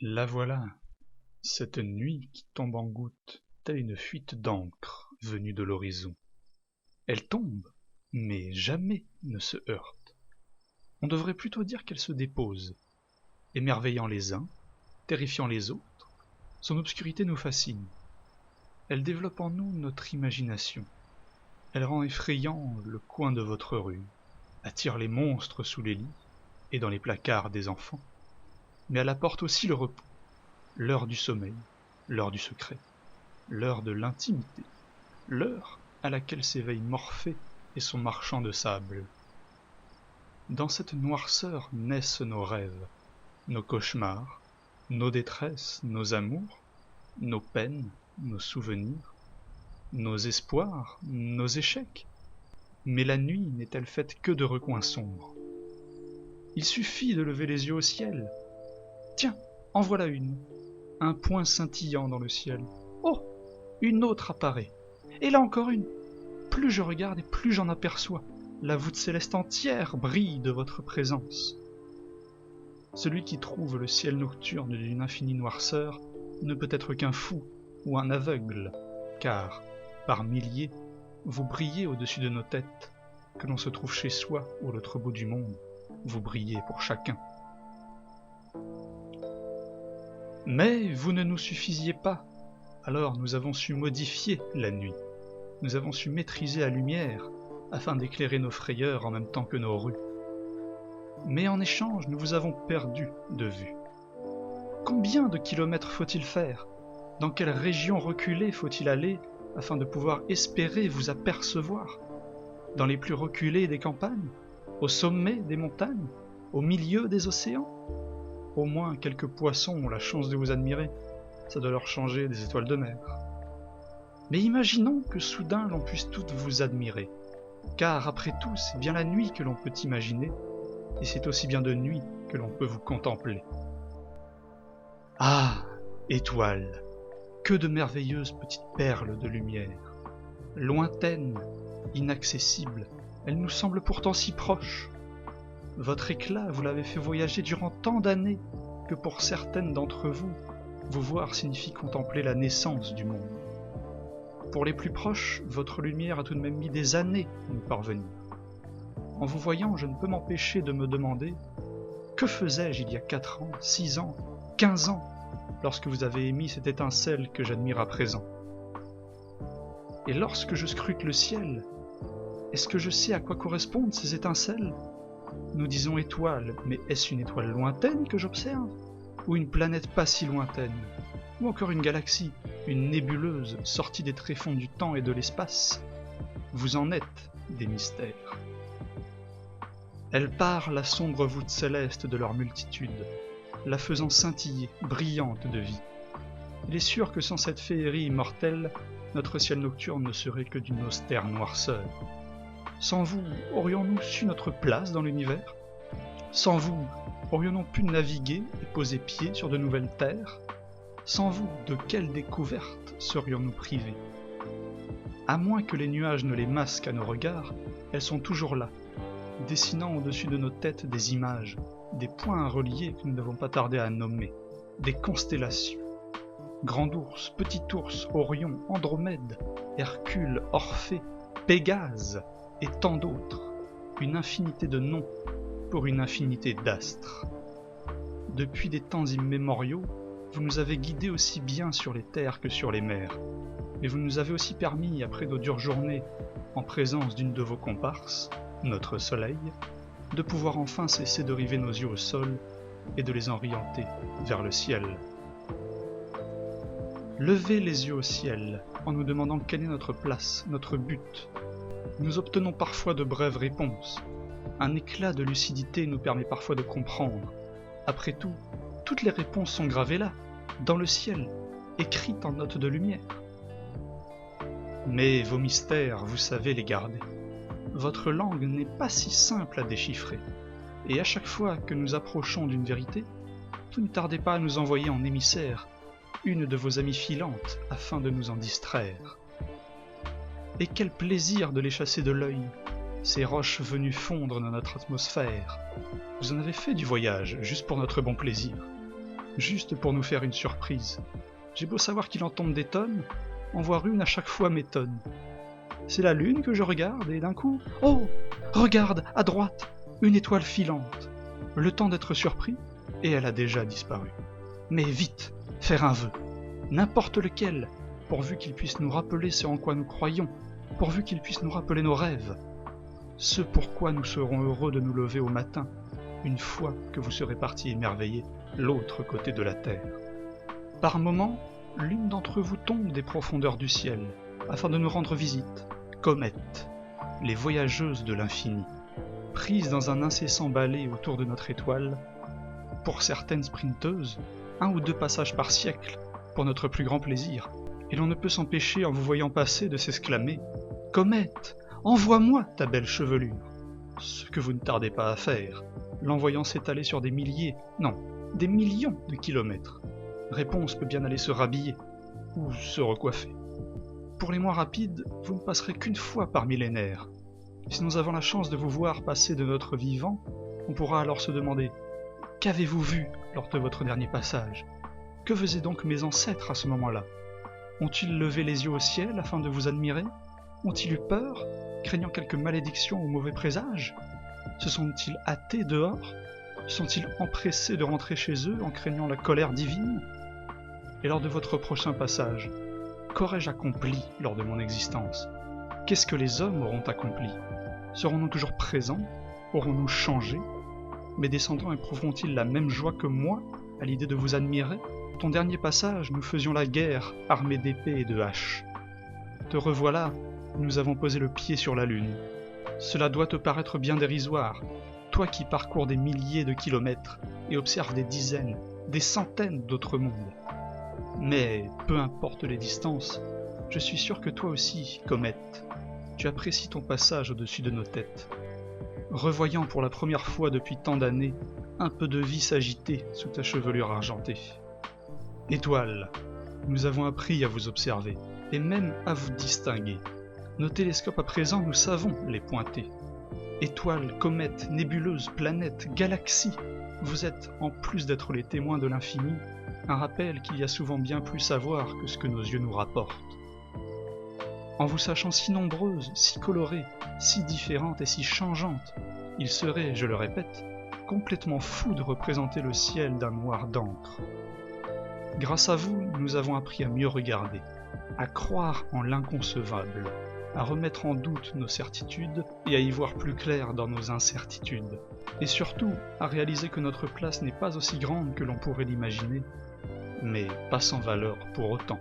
La voilà, cette nuit qui tombe en gouttes, telle une fuite d'encre venue de l'horizon. Elle tombe, mais jamais ne se heurte. On devrait plutôt dire qu'elle se dépose, émerveillant les uns, terrifiant les autres. Son obscurité nous fascine. Elle développe en nous notre imagination. Elle rend effrayant le coin de votre rue, attire les monstres sous les lits et dans les placards des enfants. Mais elle apporte aussi le repos, l'heure du sommeil, l'heure du secret, l'heure de l'intimité, l'heure à laquelle s'éveille Morphée et son marchand de sable. Dans cette noirceur naissent nos rêves, nos cauchemars, nos détresses, nos amours, nos peines, nos souvenirs, nos espoirs, nos échecs. Mais la nuit n'est-elle faite que de recoins sombres? Il suffit de lever les yeux au ciel. Tiens, en voilà une, un point scintillant dans le ciel. Oh, une autre apparaît, et là encore une. Plus je regarde et plus j'en aperçois. La voûte céleste entière brille de votre présence. Celui qui trouve le ciel nocturne d'une infinie noirceur ne peut être qu'un fou ou un aveugle, car, par milliers, vous brillez au-dessus de nos têtes, que l'on se trouve chez soi ou à l'autre bout du monde, vous brillez pour chacun. Mais vous ne nous suffisiez pas, alors nous avons su modifier la nuit, nous avons su maîtriser la lumière, afin d'éclairer nos frayeurs en même temps que nos rues. Mais en échange, nous vous avons perdu de vue. Combien de kilomètres faut-il faire? Dans quelle région reculée faut-il aller afin de pouvoir espérer vous apercevoir? Dans les plus reculées des campagnes? Au sommet des montagnes? Au milieu des océans? Au moins quelques poissons ont la chance de vous admirer, ça doit leur changer des étoiles de mer. Mais imaginons que soudain l'on puisse toutes vous admirer, car après tout c'est bien la nuit que l'on peut imaginer, et c'est aussi bien de nuit que l'on peut vous contempler. Ah, étoiles, que de merveilleuses petites perles de lumière. Lointaines, inaccessibles, elles nous semblent pourtant si proches. Votre éclat, vous l'avez fait voyager durant tant d'années que pour certaines d'entre vous, vous voir signifie contempler la naissance du monde. Pour les plus proches, votre lumière a tout de même mis des années à nous parvenir. En vous voyant, je ne peux m'empêcher de me demander que faisais-je il y a 4 ans, 6 ans, 15 ans, lorsque vous avez émis cette étincelle que j'admire à présent. Et lorsque je scrute le ciel, est-ce que je sais à quoi correspondent ces étincelles? Nous disons étoile, mais est-ce une étoile lointaine que j'observe? Ou une planète pas si lointaine? Ou encore une galaxie, une nébuleuse sortie des tréfonds du temps et de l'espace? Vous en êtes des mystères. Elle part la sombre voûte céleste de leur multitude, la faisant scintiller, brillante de vie. Il est sûr que sans cette féerie immortelle, notre ciel nocturne ne serait que d'une austère noirceur. Sans vous, aurions-nous su notre place dans l'univers? Sans vous, aurions-nous pu naviguer et poser pied sur de nouvelles terres? Sans vous, de quelle découverte serions-nous privés? À moins que les nuages ne les masquent à nos regards, elles sont toujours là, dessinant au-dessus de nos têtes des images, des points à relier que nous n'avons pas tardé à nommer, des constellations. Grand ours, petit ours, Orion, Andromède, Hercule, Orphée, Pégase, et tant d'autres, une infinité de noms pour une infinité d'astres. Depuis des temps immémoriaux, vous nous avez guidés aussi bien sur les terres que sur les mers, mais vous nous avez aussi permis, après nos dures journées, en présence d'une de vos comparses, notre soleil, de pouvoir enfin cesser de river nos yeux au sol et de les orienter vers le ciel. Levez les yeux au ciel en nous demandant quelle est notre place, notre but. Nous obtenons parfois de brèves réponses. Un éclat de lucidité nous permet parfois de comprendre. Après tout, toutes les réponses sont gravées là, dans le ciel, écrites en notes de lumière. Mais vos mystères, vous savez les garder. Votre langue n'est pas si simple à déchiffrer, et à chaque fois que nous approchons d'une vérité, vous ne tardez pas à nous envoyer en émissaire une de vos amies filantes afin de nous en distraire. Et quel plaisir de les chasser de l'œil, ces roches venues fondre dans notre atmosphère. Vous en avez fait du voyage, juste pour notre bon plaisir. juste pour nous faire une surprise. J'ai beau savoir qu'il en tombe des tonnes, en voir une à chaque fois m'étonne. C'est la lune que je regarde et d'un coup, oh, regarde, à droite, une étoile filante. Le temps d'être surpris, et elle a déjà disparu. Mais vite, faire un vœu, n'importe lequel, pourvu qu'il puisse nous rappeler ce en quoi nous croyons, pourvu qu'il puisse nous rappeler nos rêves, ce pourquoi nous serons heureux de nous lever au matin, une fois que vous serez partis émerveiller l'autre côté de la terre. Par moments, l'une d'entre vous tombe des profondeurs du ciel, afin de nous rendre visite, comètes, les voyageuses de l'infini, prises dans un incessant balai autour de notre étoile, pour certaines sprinteuses, 1 ou 2 passages par siècle, pour notre plus grand plaisir, et l'on ne peut s'empêcher en vous voyant passer de s'exclamer « Comète, envoie-moi ta belle chevelure !» Ce que vous ne tardez pas à faire, l'envoyant s'étaler sur des milliers, non, des millions de kilomètres. Réponse peut bien aller se rhabiller, ou se recoiffer. Pour les moins rapides, vous ne passerez qu'une fois par millénaire. Si nous avons la chance de vous voir passer de notre vivant, on pourra alors se demander « Qu'avez-vous vu lors de votre dernier passage ? Que faisaient donc mes ancêtres à ce moment-là ? Ont-ils levé les yeux au ciel afin de vous admirer ? Ont-ils eu peur, craignant quelque malédiction ou mauvais présage ? Se sont-ils hâtés dehors ? Sont-ils empressés de rentrer chez eux en craignant la colère divine ? Et lors de votre prochain passage, qu'aurais-je accompli lors de mon existence ? Qu'est-ce que les hommes auront accompli ? Serons-nous toujours présents ? Aurons-nous changé ? Mes descendants éprouveront-ils la même joie que moi à l'idée de vous admirer ? Ton dernier passage, nous faisions la guerre, armés d'épées et de haches. Te revoilà, nous avons posé le pied sur la lune. Cela doit te paraître bien dérisoire, toi qui parcours des milliers de kilomètres et observes des dizaines, des centaines d'autres mondes. Mais, peu importe les distances, je suis sûr que toi aussi, comète, tu apprécies ton passage au-dessus de nos têtes. Revoyant pour la première fois depuis tant d'années un peu de vie s'agiter sous ta chevelure argentée. Étoiles, nous avons appris à vous observer, et même à vous distinguer. Nos télescopes à présent, nous savons les pointer. Étoiles, comètes, nébuleuses, planètes, galaxies, vous êtes, en plus d'être les témoins de l'infini, un rappel qu'il y a souvent bien plus à voir que ce que nos yeux nous rapportent. En vous sachant si nombreuses, si colorées, si différentes et si changeantes, il serait, je le répète, complètement fou de représenter le ciel d'un noir d'encre. Grâce à vous, nous avons appris à mieux regarder, à croire en l'inconcevable, à remettre en doute nos certitudes et à y voir plus clair dans nos incertitudes, et surtout à réaliser que notre place n'est pas aussi grande que l'on pourrait l'imaginer, mais pas sans valeur pour autant.